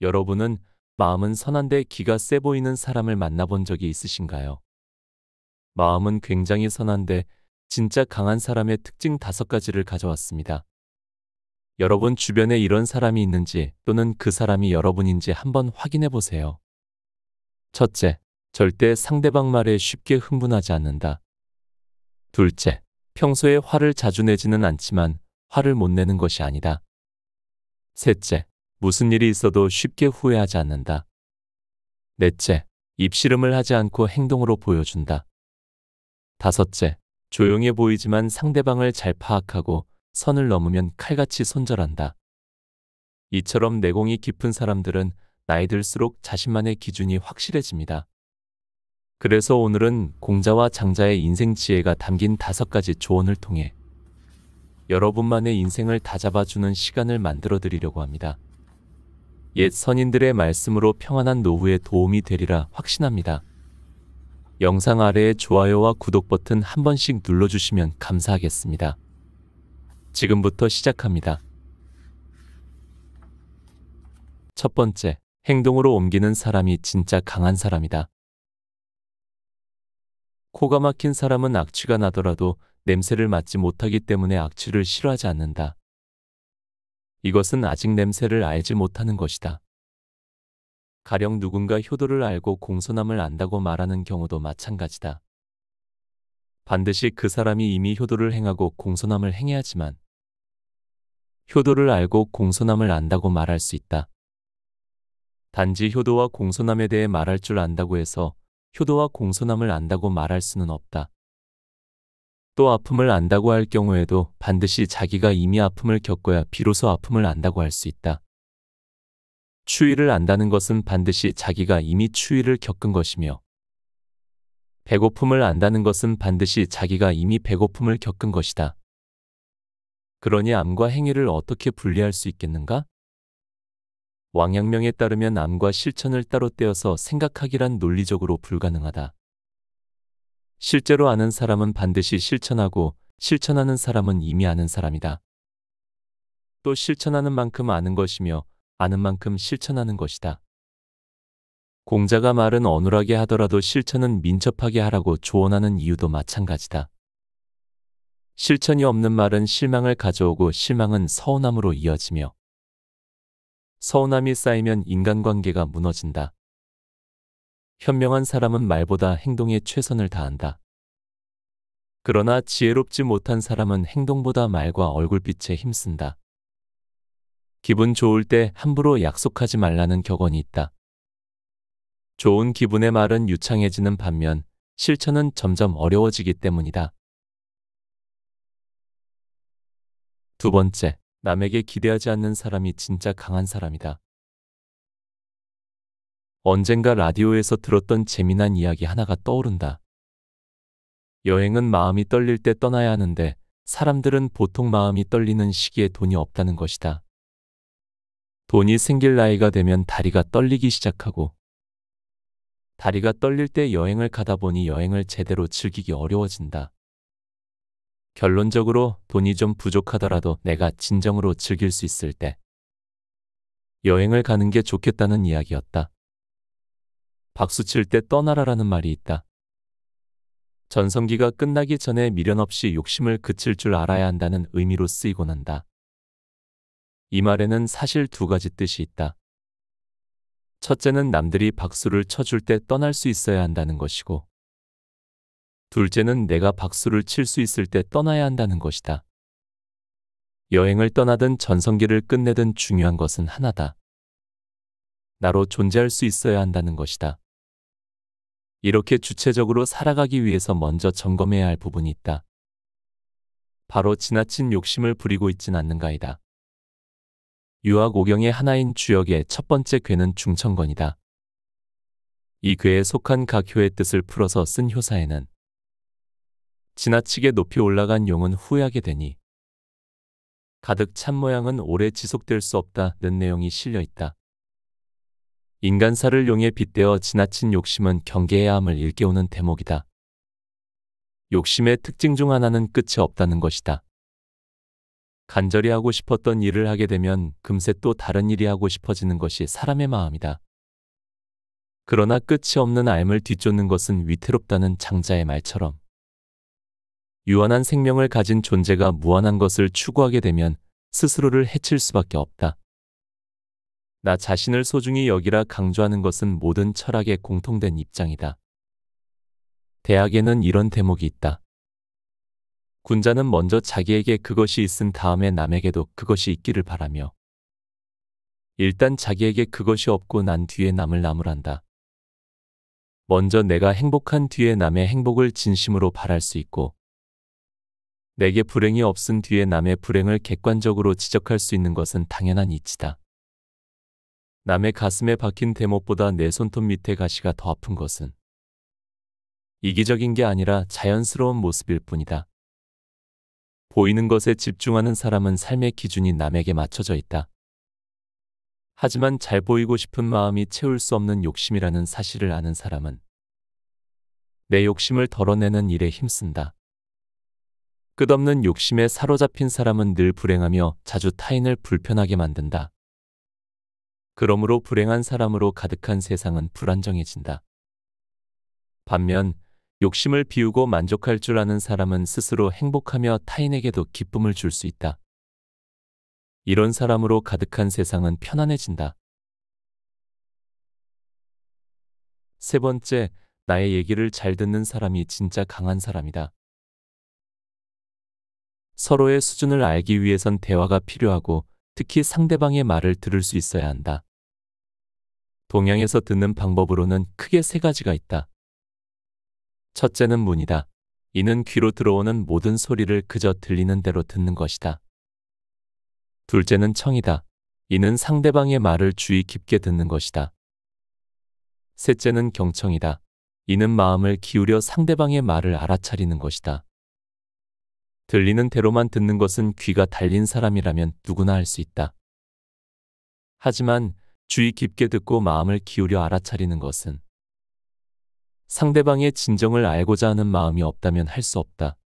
여러분은 마음은 선한데 기가 세 보이는 사람을 만나본 적이 있으신가요? 마음은 굉장히 선한데 진짜 강한 사람의 특징 5가지를 가져왔습니다. 여러분 주변에 이런 사람이 있는지 또는 그 사람이 여러분인지 한번 확인해 보세요. 첫째, 절대 상대방 말에 쉽게 흥분하지 않는다. 둘째, 평소에 화를 자주 내지는 않지만 화를 못 내는 것이 아니다. 셋째, 무슨 일이 있어도 쉽게 후회하지 않는다. 넷째, 입씨름을 하지 않고 행동으로 보여준다. 다섯째, 조용해 보이지만 상대방을 잘 파악하고 선을 넘으면 칼같이 손절한다. 이처럼 내공이 깊은 사람들은 나이 들수록 자신만의 기준이 확실해집니다. 그래서 오늘은 공자와 장자의 인생 지혜가 담긴 5가지 조언을 통해 여러분만의 인생을 다잡아주는 시간을 만들어 드리려고 합니다. 옛 선인들의 말씀으로 평안한 노후에 도움이 되리라 확신합니다. 영상 아래에 좋아요와 구독 버튼 한 번씩 눌러주시면 감사하겠습니다. 지금부터 시작합니다. 첫 번째, 행동으로 옮기는 사람이 진짜 강한 사람이다. 코가 막힌 사람은 악취가 나더라도 냄새를 맡지 못하기 때문에 악취를 싫어하지 않는다. 이것은 아직 냄새를 알지 못하는 것이다. 가령 누군가 효도를 알고 공손함을 안다고 말하는 경우도 마찬가지다. 반드시 그 사람이 이미 효도를 행하고 공손함을 행해야지만 효도를 알고 공손함을 안다고 말할 수 있다. 단지 효도와 공손함에 대해 말할 줄 안다고 해서 효도와 공손함을 안다고 말할 수는 없다. 또 아픔을 안다고 할 경우에도 반드시 자기가 이미 아픔을 겪어야 비로소 아픔을 안다고 할 수 있다. 추위를 안다는 것은 반드시 자기가 이미 추위를 겪은 것이며 배고픔을 안다는 것은 반드시 자기가 이미 배고픔을 겪은 것이다. 그러니 암과 행위를 어떻게 분리할 수 있겠는가? 왕양명에 따르면 암과 실천을 따로 떼어서 생각하기란 논리적으로 불가능하다. 실제로 아는 사람은 반드시 실천하고 실천하는 사람은 이미 아는 사람이다. 또 실천하는 만큼 아는 것이며 아는 만큼 실천하는 것이다. 공자가 말은 어눌하게 하더라도 실천은 민첩하게 하라고 조언하는 이유도 마찬가지다. 실천이 없는 말은 실망을 가져오고 실망은 서운함으로 이어지며 서운함이 쌓이면 인간관계가 무너진다. 현명한 사람은 말보다 행동에 최선을 다한다. 그러나 지혜롭지 못한 사람은 행동보다 말과 얼굴빛에 힘쓴다. 기분 좋을 때 함부로 약속하지 말라는 격언이 있다. 좋은 기분의 말은 유창해지는 반면 실천은 점점 어려워지기 때문이다. 두 번째, 남에게 기대하지 않는 사람이 진짜 강한 사람이다. 언젠가 라디오에서 들었던 재미난 이야기 하나가 떠오른다. 여행은 마음이 떨릴 때 떠나야 하는데 사람들은 보통 마음이 떨리는 시기에 돈이 없다는 것이다. 돈이 생길 나이가 되면 다리가 떨리기 시작하고 다리가 떨릴 때 여행을 가다 보니 여행을 제대로 즐기기 어려워진다. 결론적으로 돈이 좀 부족하더라도 내가 진정으로 즐길 수 있을 때 여행을 가는 게 좋겠다는 이야기였다. 박수칠 때 떠나라라는 말이 있다. 전성기가 끝나기 전에 미련 없이 욕심을 그칠 줄 알아야 한다는 의미로 쓰이곤 한다. 이 말에는 사실 2가지 뜻이 있다. 첫째는 남들이 박수를 쳐줄 때 떠날 수 있어야 한다는 것이고 둘째는 내가 박수를 칠 수 있을 때 떠나야 한다는 것이다. 여행을 떠나든 전성기를 끝내든 중요한 것은 하나다. 나로 존재할 수 있어야 한다는 것이다. 이렇게 주체적으로 살아가기 위해서 먼저 점검해야 할 부분이 있다. 바로 지나친 욕심을 부리고 있진 않는가이다. 유학 5경의 하나인 주역의 첫 번째 괴는 중천권이다. 이 괴에 속한 각 효의 뜻을 풀어서 쓴 효사에는 지나치게 높이 올라간 용은 후회하게 되니 가득 찬 모양은 오래 지속될 수 없다는 내용이 실려 있다. 인간사를 용에 빗대어 지나친 욕심은 경계해야 함을 일깨우는 대목이다. 욕심의 특징 중 하나는 끝이 없다는 것이다. 간절히 하고 싶었던 일을 하게 되면 금세 또 다른 일이 하고 싶어지는 것이 사람의 마음이다. 그러나 끝이 없는 앓음을 뒤쫓는 것은 위태롭다는 장자의 말처럼 유한한 생명을 가진 존재가 무한한 것을 추구하게 되면 스스로를 해칠 수밖에 없다. 나 자신을 소중히 여기라 강조하는 것은 모든 철학의 공통된 입장이다. 대학에는 이런 대목이 있다. 군자는 먼저 자기에게 그것이 있은 다음에 남에게도 그것이 있기를 바라며 일단 자기에게 그것이 없고 난 뒤에 남을 나무란다. 먼저 내가 행복한 뒤에 남의 행복을 진심으로 바랄 수 있고 내게 불행이 없은 뒤에 남의 불행을 객관적으로 지적할 수 있는 것은 당연한 이치다. 남의 가슴에 박힌 대못보다 내 손톱 밑에 가시가 더 아픈 것은 이기적인 게 아니라 자연스러운 모습일 뿐이다. 보이는 것에 집중하는 사람은 삶의 기준이 남에게 맞춰져 있다. 하지만 잘 보이고 싶은 마음이 채울 수 없는 욕심이라는 사실을 아는 사람은 내 욕심을 덜어내는 일에 힘쓴다. 끝없는 욕심에 사로잡힌 사람은 늘 불행하며 자주 타인을 불편하게 만든다. 그러므로 불행한 사람으로 가득한 세상은 불안정해진다. 반면 욕심을 비우고 만족할 줄 아는 사람은 스스로 행복하며 타인에게도 기쁨을 줄 수 있다. 이런 사람으로 가득한 세상은 편안해진다. 세 번째, 나의 얘기를 잘 듣는 사람이 진짜 강한 사람이다. 서로의 수준을 알기 위해선 대화가 필요하고 특히 상대방의 말을 들을 수 있어야 한다. 동양에서 듣는 방법으로는 크게 세 가지가 있다. 첫째는 문이다. 이는 귀로 들어오는 모든 소리를 그저 들리는 대로 듣는 것이다. 둘째는 청이다. 이는 상대방의 말을 주의 깊게 듣는 것이다. 셋째는 경청이다. 이는 마음을 기울여 상대방의 말을 알아차리는 것이다. 들리는 대로만 듣는 것은 귀가 달린 사람이라면 누구나 할 수 있다. 하지만 주의 깊게 듣고 마음을 기울여 알아차리는 것은 상대방의 진정을 알고자 하는 마음이 없다면 할 수 없다.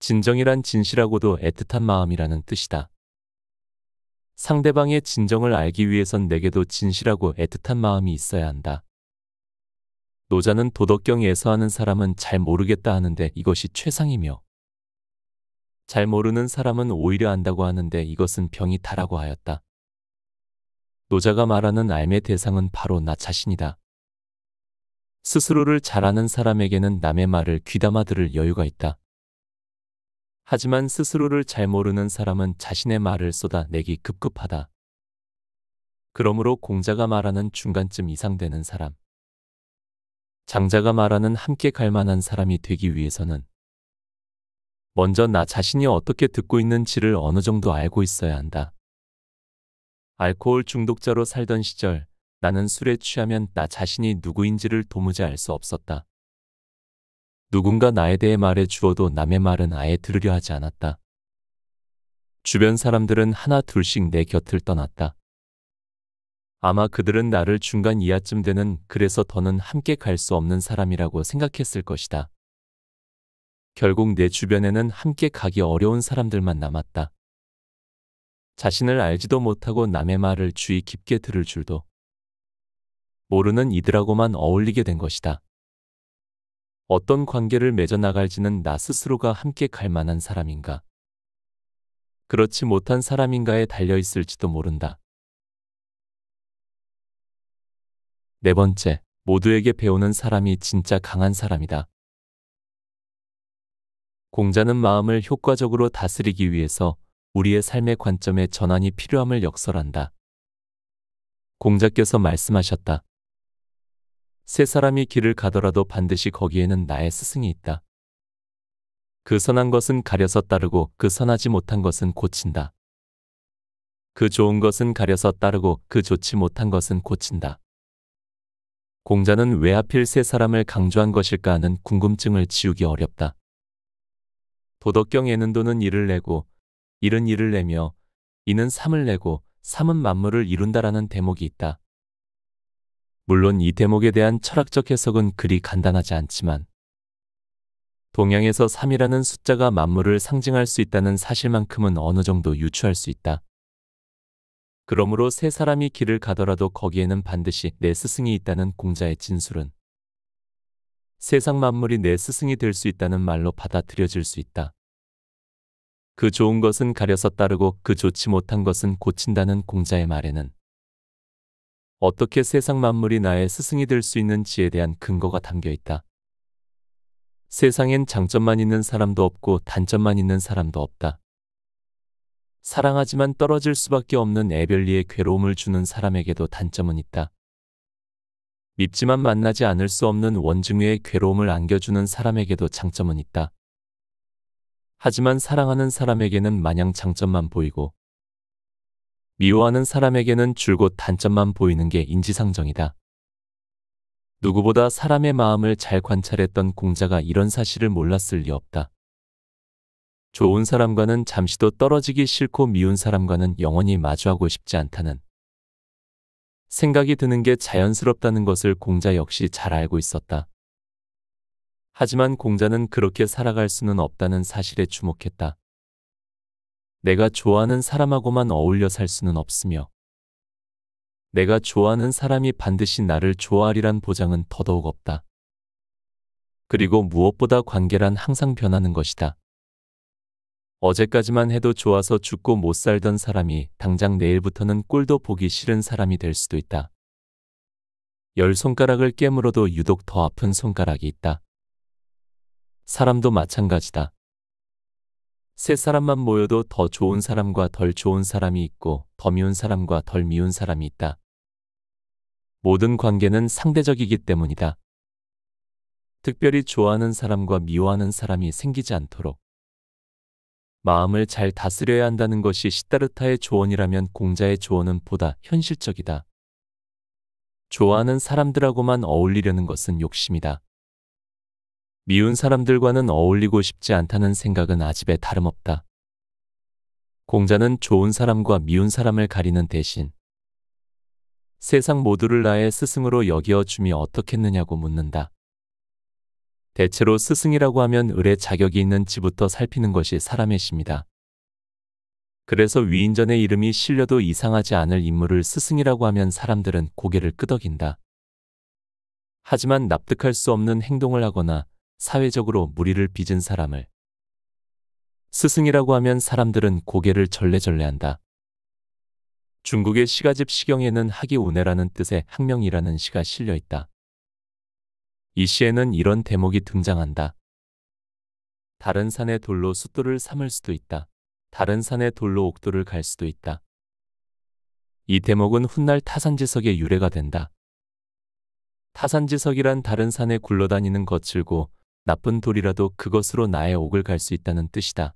진정이란 진실하고도 애틋한 마음이라는 뜻이다. 상대방의 진정을 알기 위해선 내게도 진실하고 애틋한 마음이 있어야 한다. 노자는 도덕경에서 하는 사람은 잘 모르겠다 하는데 이것이 최상이며 잘 모르는 사람은 오히려 안다고 하는데 이것은 병이 다라고 하였다. 노자가 말하는 앓음의 대상은 바로 나 자신이다. 스스로를 잘 아는 사람에게는 남의 말을 귀담아 들을 여유가 있다. 하지만 스스로를 잘 모르는 사람은 자신의 말을 쏟아내기 급급하다. 그러므로 공자가 말하는 중간쯤 이상 되는 사람, 장자가 말하는 함께 갈 만한 사람이 되기 위해서는 먼저 나 자신이 어떻게 듣고 있는지를 어느 정도 알고 있어야 한다. 알코올 중독자로 살던 시절 나는 술에 취하면 나 자신이 누구인지를 도무지 알 수 없었다. 누군가 나에 대해 말해 주어도 남의 말은 아예 들으려 하지 않았다. 주변 사람들은 하나 둘씩 내 곁을 떠났다. 아마 그들은 나를 중간 이하쯤 되는 그래서 더는 함께 갈 수 없는 사람이라고 생각했을 것이다. 결국 내 주변에는 함께 가기 어려운 사람들만 남았다. 자신을 알지도 못하고 남의 말을 주의 깊게 들을 줄도 모르는 이들하고만 어울리게 된 것이다. 어떤 관계를 맺어 나갈지는 나 스스로가 함께 갈 만한 사람인가, 그렇지 못한 사람인가에 달려 있을지도 모른다. 네 번째, 모두에게 배우는 사람이 진짜 강한 사람이다. 공자는 마음을 효과적으로 다스리기 위해서 우리의 삶의 관점에 전환이 필요함을 역설한다. 공자께서 말씀하셨다. 세 사람이 길을 가더라도 반드시 거기에는 나의 스승이 있다. 그 선한 것은 가려서 따르고 그 선하지 못한 것은 고친다. 그 좋은 것은 가려서 따르고 그 좋지 못한 것은 고친다. 공자는 왜 하필 세 사람을 강조한 것일까 하는 궁금증을 지우기 어렵다. 도덕경에는 도는 일을 내고 일은 일을 내며 이는 삼을 내고 삼은 만물을 이룬다라는 대목이 있다. 물론 이 대목에 대한 철학적 해석은 그리 간단하지 않지만 동양에서 3이라는 숫자가 만물을 상징할 수 있다는 사실만큼은 어느 정도 유추할 수 있다. 그러므로 세 사람이 길을 가더라도 거기에는 반드시 내 스승이 있다는 공자의 진술은 세상 만물이 내 스승이 될 수 있다는 말로 받아들여질 수 있다. 그 좋은 것은 가려서 따르고 그 좋지 못한 것은 고친다는 공자의 말에는 어떻게 세상 만물이 나의 스승이 될 수 있는지에 대한 근거가 담겨 있다. 세상엔 장점만 있는 사람도 없고 단점만 있는 사람도 없다. 사랑하지만 떨어질 수밖에 없는 애별리의 괴로움을 주는 사람에게도 단점은 있다. 밉지만 만나지 않을 수 없는 원증외의 괴로움을 안겨주는 사람에게도 장점은 있다. 하지만 사랑하는 사람에게는 마냥 장점만 보이고 미워하는 사람에게는 줄곧 단점만 보이는 게 인지상정이다. 누구보다 사람의 마음을 잘 관찰했던 공자가 이런 사실을 몰랐을 리 없다. 좋은 사람과는 잠시도 떨어지기 싫고 미운 사람과는 영원히 마주하고 싶지 않다는 생각이 드는 게 자연스럽다는 것을 공자 역시 잘 알고 있었다. 하지만 공자는 그렇게 살아갈 수는 없다는 사실에 주목했다. 내가 좋아하는 사람하고만 어울려 살 수는 없으며 내가 좋아하는 사람이 반드시 나를 좋아하리란 보장은 더더욱 없다. 그리고 무엇보다 관계란 항상 변하는 것이다. 어제까지만 해도 좋아서 죽고 못 살던 사람이 당장 내일부터는 꼴도 보기 싫은 사람이 될 수도 있다. 10손가락을 깨물어도 유독 더 아픈 손가락이 있다. 사람도 마찬가지다. 세 사람만 모여도 더 좋은 사람과 덜 좋은 사람이 있고 더 미운 사람과 덜 미운 사람이 있다. 모든 관계는 상대적이기 때문이다. 특별히 좋아하는 사람과 미워하는 사람이 생기지 않도록 마음을 잘 다스려야 한다는 것이 시다르타의 조언이라면 공자의 조언은 보다 현실적이다. 좋아하는 사람들하고만 어울리려는 것은 욕심이다. 미운 사람들과는 어울리고 싶지 않다는 생각은 아집에 다름없다. 공자는 좋은 사람과 미운 사람을 가리는 대신 세상 모두를 나의 스승으로 여겨줌이 어떻겠느냐고 묻는다. 대체로 스승이라고 하면 을의 자격이 있는지부터 살피는 것이 사람의 심이다. 그래서 위인전의 이름이 실려도 이상하지 않을 인물을 스승이라고 하면 사람들은 고개를 끄덕인다. 하지만 납득할 수 없는 행동을 하거나 사회적으로 무리를 빚은 사람을 스승이라고 하면 사람들은 고개를 절레절레한다. 중국의 시가집 시경에는 학이운해라는 뜻의 학명이라는 시가 실려 있다. 이 시에는 이런 대목이 등장한다. 다른 산의 돌로 숫돌을 삼을 수도 있다. 다른 산의 돌로 옥돌을 갈 수도 있다. 이 대목은 훗날 타산지석의 유래가 된다. 타산지석이란 다른 산에 굴러다니는 거칠고 나쁜 돌이라도 그것으로 나의 옥을 갈 수 있다는 뜻이다.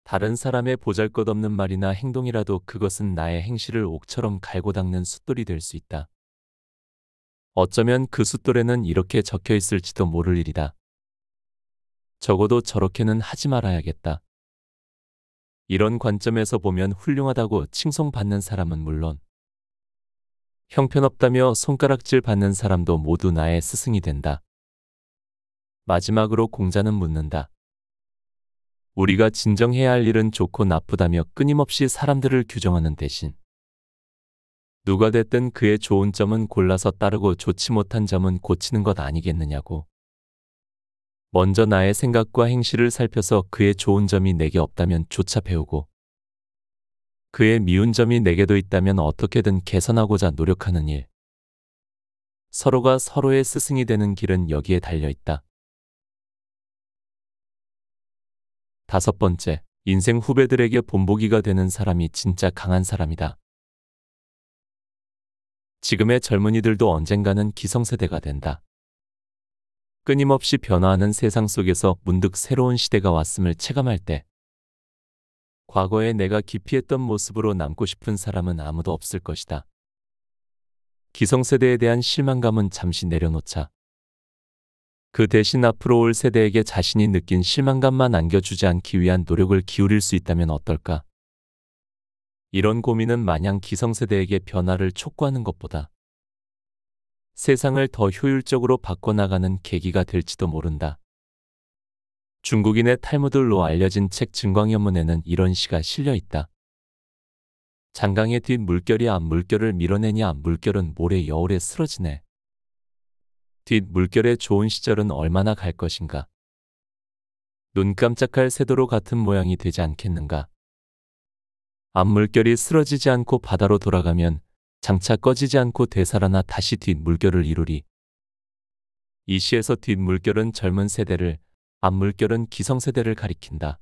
다른 사람의 보잘것없는 말이나 행동이라도 그것은 나의 행실을 옥처럼 갈고 닦는 숫돌이 될 수 있다. 어쩌면 그 숫돌에는 이렇게 적혀 있을지도 모를 일이다. 적어도 저렇게는 하지 말아야겠다. 이런 관점에서 보면 훌륭하다고 칭송받는 사람은 물론 형편없다며 손가락질 받는 사람도 모두 나의 스승이 된다. 마지막으로 공자는 묻는다. 우리가 진정해야 할 일은 좋고 나쁘다며 끊임없이 사람들을 규정하는 대신 누가 됐든 그의 좋은 점은 골라서 따르고 좋지 못한 점은 고치는 것 아니겠느냐고. 먼저 나의 생각과 행실을 살펴서 그의 좋은 점이 내게 없다면 조차 배우고 그의 미운 점이 내게도 있다면 어떻게든 개선하고자 노력하는 일. 서로가 서로의 스승이 되는 길은 여기에 달려 있다. 5번째, 인생 후배들에게 본보기가 되는 사람이 진짜 강한 사람이다. 지금의 젊은이들도 언젠가는 기성세대가 된다. 끊임없이 변화하는 세상 속에서 문득 새로운 시대가 왔음을 체감할 때 과거에 내가 기피했던 모습으로 남고 싶은 사람은 아무도 없을 것이다. 기성세대에 대한 실망감은 잠시 내려놓자. 그 대신 앞으로 올 세대에게 자신이 느낀 실망감만 안겨주지 않기 위한 노력을 기울일 수 있다면 어떨까? 이런 고민은 마냥 기성세대에게 변화를 촉구하는 것보다 세상을 더 효율적으로 바꿔나가는 계기가 될지도 모른다. 중국인의 탈무드로 알려진 책 증광현문에는 이런 시가 실려 있다. 장강의 뒷 물결이 앞 물결을 밀어내니 앞 물결은 모래 여울에 쓰러지네. 뒷 물결의 좋은 시절은 얼마나 갈 것인가. 눈 깜짝할 새도로 같은 모양이 되지 않겠는가. 앞 물결이 쓰러지지 않고 바다로 돌아가면 장차 꺼지지 않고 되살아나 다시 뒷 물결을 이루리. 이 시에서 뒷 물결은 젊은 세대를, 앞 물결은 기성세대를 가리킨다.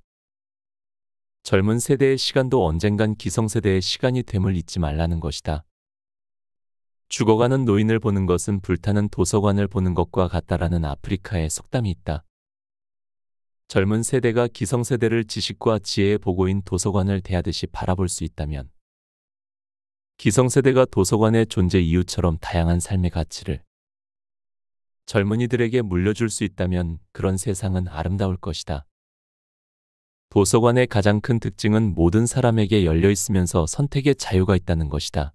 젊은 세대의 시간도 언젠간 기성세대의 시간이 됨을 잊지 말라는 것이다. 죽어가는 노인을 보는 것은 불타는 도서관을 보는 것과 같다라는 아프리카의 속담이 있다. 젊은 세대가 기성세대를 지식과 지혜의 보고인 도서관을 대하듯이 바라볼 수 있다면, 기성세대가 도서관의 존재 이유처럼 다양한 삶의 가치를 젊은이들에게 물려줄 수 있다면 그런 세상은 아름다울 것이다. 도서관의 가장 큰 특징은 모든 사람에게 열려 있으면서 선택의 자유가 있다는 것이다.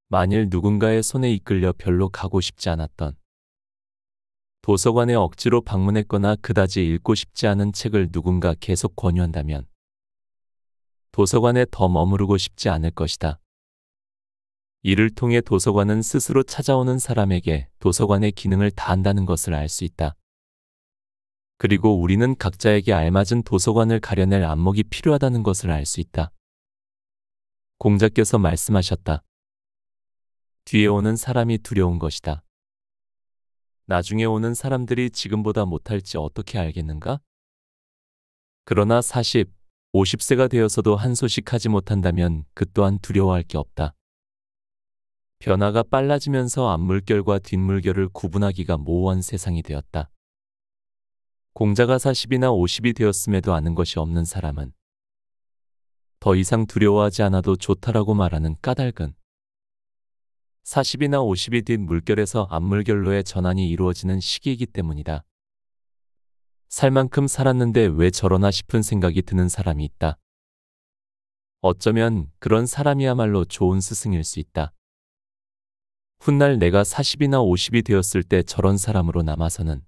만일 누군가의 손에 이끌려 별로 가고 싶지 않았던, 도서관에 억지로 방문했거나 그다지 읽고 싶지 않은 책을 누군가 계속 권유한다면 도서관에 더 머무르고 싶지 않을 것이다. 이를 통해 도서관은 스스로 찾아오는 사람에게 도서관의 기능을 다한다는 것을 알 수 있다. 그리고 우리는 각자에게 알맞은 도서관을 가려낼 안목이 필요하다는 것을 알 수 있다. 공자께서 말씀하셨다. 뒤에 오는 사람이 두려운 것이다. 나중에 오는 사람들이 지금보다 못할지 어떻게 알겠는가? 그러나 40, 50세가 되어서도 한 소식 하지 못한다면 그 또한 두려워할 게 없다. 변화가 빨라지면서 앞물결과 뒷물결을 구분하기가 모호한 세상이 되었다. 공자가 40이나 50이 되었음에도 아는 것이 없는 사람은 더 이상 두려워하지 않아도 좋다라고 말하는 까닭은 40이나 50이 뒷 물결에서 앞물결로의 전환이 이루어지는 시기이기 때문이다. 살 만큼 살았는데 왜 저러나 싶은 생각이 드는 사람이 있다. 어쩌면 그런 사람이야말로 좋은 스승일 수 있다. 훗날 내가 40이나 50이 되었을 때 저런 사람으로 남아서는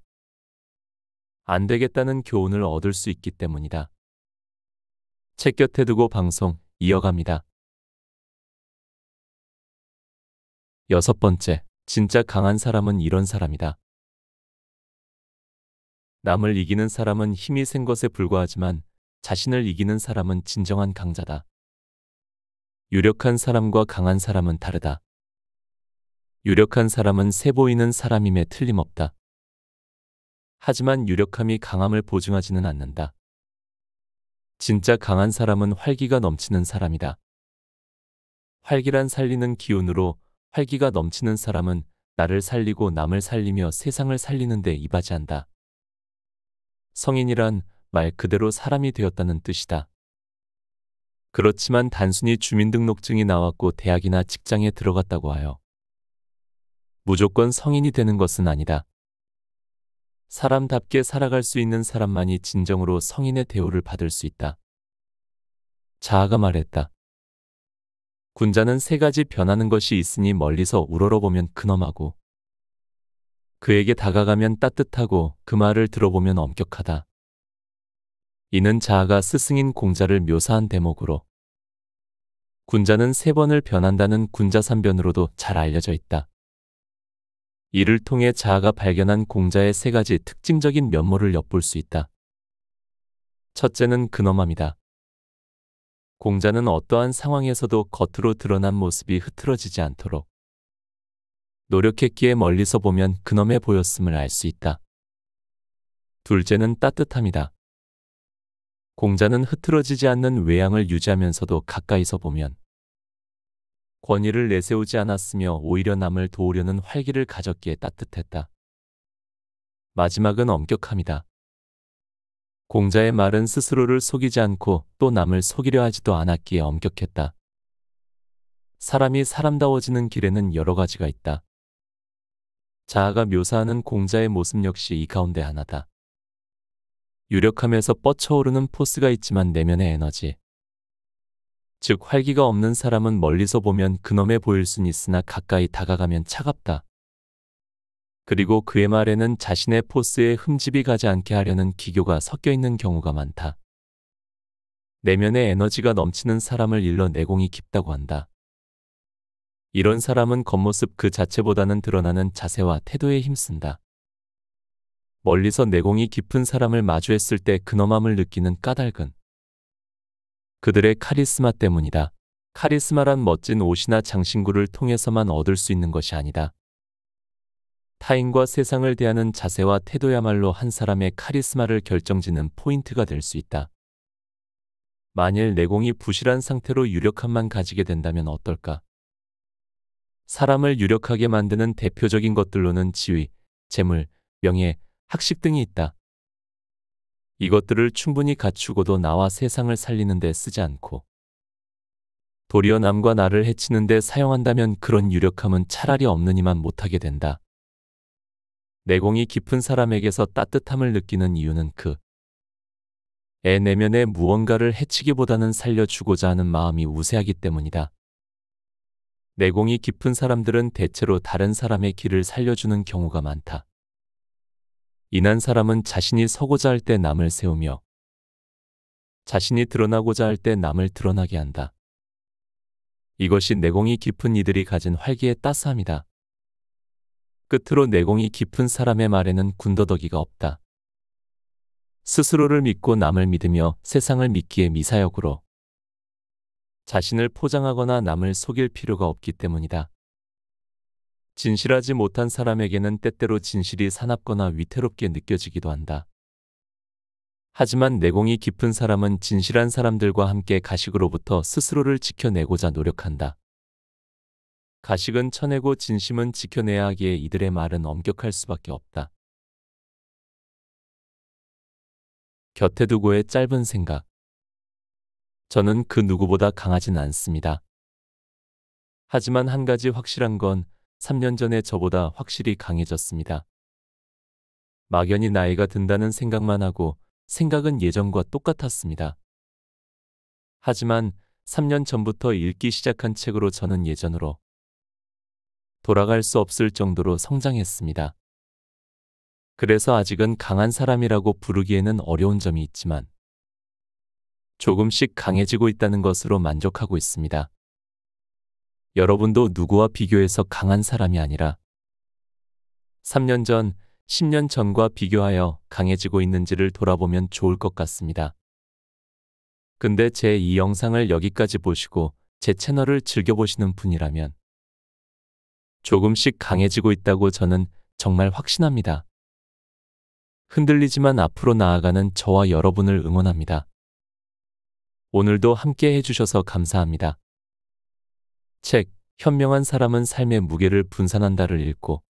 안 되겠다는 교훈을 얻을 수 있기 때문이다. 책 곁에 두고 방송 이어갑니다. 6번째, 진짜 강한 사람은 이런 사람이다. 남을 이기는 사람은 힘이 센 것에 불과하지만 자신을 이기는 사람은 진정한 강자다. 유력한 사람과 강한 사람은 다르다. 유력한 사람은 세 보이는 사람임에 틀림없다. 하지만 유력함이 강함을 보증하지는 않는다. 진짜 강한 사람은 활기가 넘치는 사람이다. 활기란 살리는 기운으로 활기가 넘치는 사람은 나를 살리고 남을 살리며 세상을 살리는 데 이바지한다. 성인이란 말 그대로 사람이 되었다는 뜻이다. 그렇지만 단순히 주민등록증이 나왔고 대학이나 직장에 들어갔다고 하여 무조건 성인이 되는 것은 아니다. 사람답게 살아갈 수 있는 사람만이 진정으로 성인의 대우를 받을 수 있다. 자아가 말했다. 군자는 세 가지 변하는 것이 있으니 멀리서 우러러보면 근엄하고 그에게 다가가면 따뜻하고 그 말을 들어보면 엄격하다. 이는 자아가 스승인 공자를 묘사한 대목으로 군자는 3번을 변한다는 군자삼변으로도 잘 알려져 있다. 이를 통해 자아가 발견한 공자의 3가지 특징적인 면모를 엿볼 수 있다. 첫째는 근엄함이다. 공자는 어떠한 상황에서도 겉으로 드러난 모습이 흐트러지지 않도록 노력했기에 멀리서 보면 근엄해 보였음을 알 수 있다. 둘째는 따뜻함이다. 공자는 흐트러지지 않는 외양을 유지하면서도 가까이서 보면 권위를 내세우지 않았으며 오히려 남을 도우려는 활기를 가졌기에 따뜻했다. 마지막은 엄격함이다. 공자의 말은 스스로를 속이지 않고 또 남을 속이려 하지도 않았기에 엄격했다. 사람이 사람다워지는 길에는 여러 가지가 있다. 자아가 묘사하는 공자의 모습 역시 이 가운데 하나다. 유력함에서 뻗쳐오르는 포스가 있지만 내면의 에너지, 즉 활기가 없는 사람은 멀리서 보면 근엄해 보일 순 있으나 가까이 다가가면 차갑다. 그리고 그의 말에는 자신의 포스에 흠집이 가지 않게 하려는 기교가 섞여 있는 경우가 많다. 내면의 에너지가 넘치는 사람을 일러 내공이 깊다고 한다. 이런 사람은 겉모습 그 자체보다는 드러나는 자세와 태도에 힘쓴다. 멀리서 내공이 깊은 사람을 마주했을 때 근엄함을 느끼는 까닭은 그들의 카리스마 때문이다. 카리스마란 멋진 옷이나 장신구를 통해서만 얻을 수 있는 것이 아니다. 타인과 세상을 대하는 자세와 태도야말로 한 사람의 카리스마를 결정짓는 포인트가 될 수 있다. 만일 내공이 부실한 상태로 유력함만 가지게 된다면 어떨까? 사람을 유력하게 만드는 대표적인 것들로는 지위, 재물, 명예, 학식 등이 있다. 이것들을 충분히 갖추고도 나와 세상을 살리는 데 쓰지 않고 도리어 남과 나를 해치는 데 사용한다면 그런 유력함은 차라리 없느니만 못하게 된다. 내공이 깊은 사람에게서 따뜻함을 느끼는 이유는 그의 내면에 무언가를 해치기보다는 살려주고자 하는 마음이 우세하기 때문이다. 내공이 깊은 사람들은 대체로 다른 사람의 길을 살려주는 경우가 많다. 인한 사람은 자신이 서고자 할 때 남을 세우며 자신이 드러나고자 할 때 남을 드러나게 한다. 이것이 내공이 깊은 이들이 가진 활기의 따스함이다. 끝으로 내공이 깊은 사람의 말에는 군더더기가 없다. 스스로를 믿고 남을 믿으며 세상을 믿기에 미사역으로 자신을 포장하거나 남을 속일 필요가 없기 때문이다. 진실하지 못한 사람에게는 때때로 진실이 사납거나 위태롭게 느껴지기도 한다. 하지만 내공이 깊은 사람은 진실한 사람들과 함께 가식으로부터 스스로를 지켜내고자 노력한다. 가식은 쳐내고 진심은 지켜내야 하기에 이들의 말은 엄격할 수밖에 없다. 곁에 두고의 짧은 생각. 저는 그 누구보다 강하진 않습니다. 하지만 한 가지 확실한 건 3년 전에 저보다 확실히 강해졌습니다. 막연히 나이가 든다는 생각만 하고 생각은 예전과 똑같았습니다. 하지만 3년 전부터 읽기 시작한 책으로 저는 예전으로 돌아갈 수 없을 정도로 성장했습니다. 그래서 아직은 강한 사람이라고 부르기에는 어려운 점이 있지만 조금씩 강해지고 있다는 것으로 만족하고 있습니다. 여러분도 누구와 비교해서 강한 사람이 아니라 3년 전, 10년 전과 비교하여 강해지고 있는지를 돌아보면 좋을 것 같습니다. 근데 제 이 영상을 여기까지 보시고 제 채널을 즐겨보시는 분이라면 조금씩 강해지고 있다고 저는 정말 확신합니다. 흔들리지만 앞으로 나아가는 저와 여러분을 응원합니다. 오늘도 함께 해주셔서 감사합니다. 책, 현명한 사람은 삶의 무게를 분산한다를 읽고